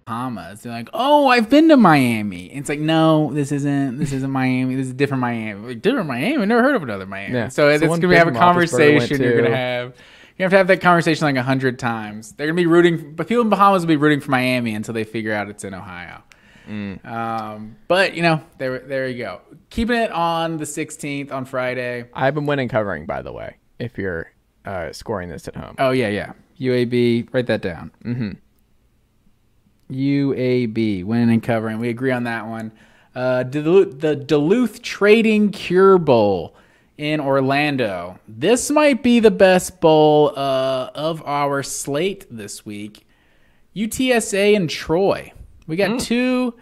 Bahamas. They're like, oh, I've been to Miami. And it's like, no, this isn't Miami. This is a different Miami. Like, different Miami? I've never heard of another Miami. Yeah. So it's going to have a conversation you're going to have. You have to have that conversation like 100 times. They're going to be rooting, but people in Bahamas will be rooting for Miami until they figure out it's in Ohio. But, you know, there you go. Keeping it on the 16th on Friday. I've been winning covering, by the way, if you're scoring this at home. Oh, yeah. UAB, write that down. Mm-hmm. UAB, winning and covering. We agree on that one. The Duluth Trading Cure Bowl in Orlando. This might be the best bowl of our slate this week. UTSA and Troy. We got two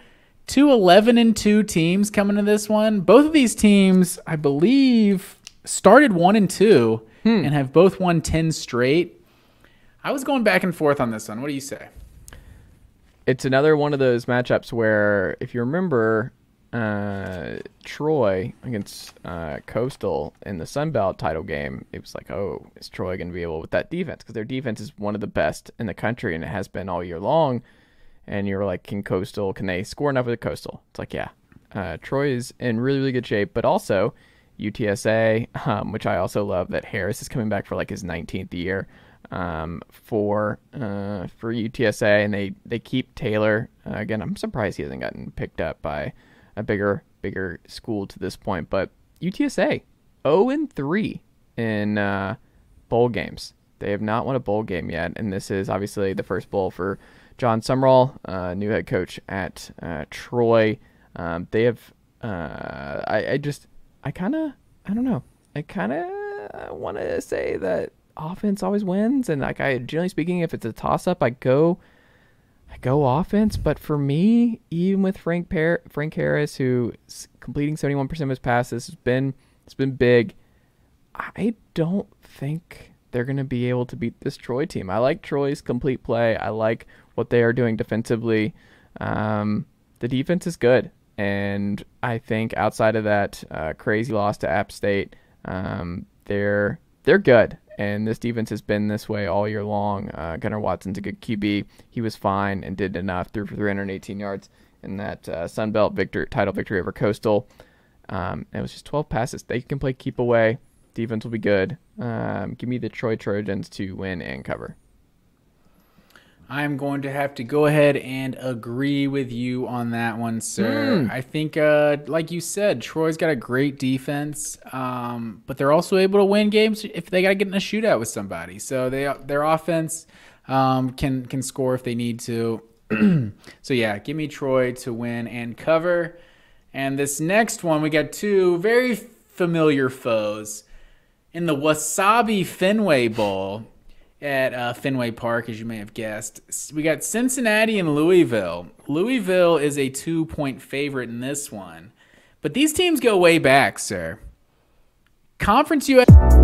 11-2 teams coming to this one. Both of these teams, I believe, started 1-2 and have both won 10 straight. I was going back and forth on this one. What do you say? It's another one of those matchups where, if you remember, Troy against Coastal in the Sun Belt title game, it was like, oh, is Troy going to be able with that defense? Because their defense is one of the best in the country, and it has been all year long. And you were like, can they score enough with Coastal? It's like, yeah. Troy is in really, really good shape, but also UTSA, which I also love that Harris is coming back for like his 19th year. For UTSA, and they keep Taylor. Again, I'm surprised he hasn't gotten picked up by a bigger school to this point. But UTSA 0-3 in bowl games. They have not won a bowl game yet, and this is obviously the first bowl for John Sumrall, new head coach at Troy. They have. I kind of want to say that offense always wins, and like generally speaking, if it's a toss-up, I go offense. But for me, even with Frank Harris, who's completing 71% of his passes, it's been big. I don't think they're going to be able to beat this Troy team. I like Troy's complete play. I like what they are doing defensively. The defense is good, and I think outside of that crazy loss to App State, they're good. And this defense has been this way all year long. Gunnar Watson's a good QB. He was fine and did enough, threw for 318 yards in that Sun Belt title victory over Coastal. It was just 12 passes. They can play keep away. Defense will be good. Give me the Troy Trojans to win and cover. I'm going to have to go ahead and agree with you on that one, sir. I think, like you said, Troy's got a great defense, but they're also able to win games if they got to get in a shootout with somebody. So their offense can score if they need to. So, yeah, give me Troy to win and cover. And this next one, we got two very familiar foes in the Wasabi Fenway Bowl at Fenway Park, as you may have guessed. We got Cincinnati and Louisville. Louisville is a 2-point favorite in this one. But these teams go way back, sir. Conference USA.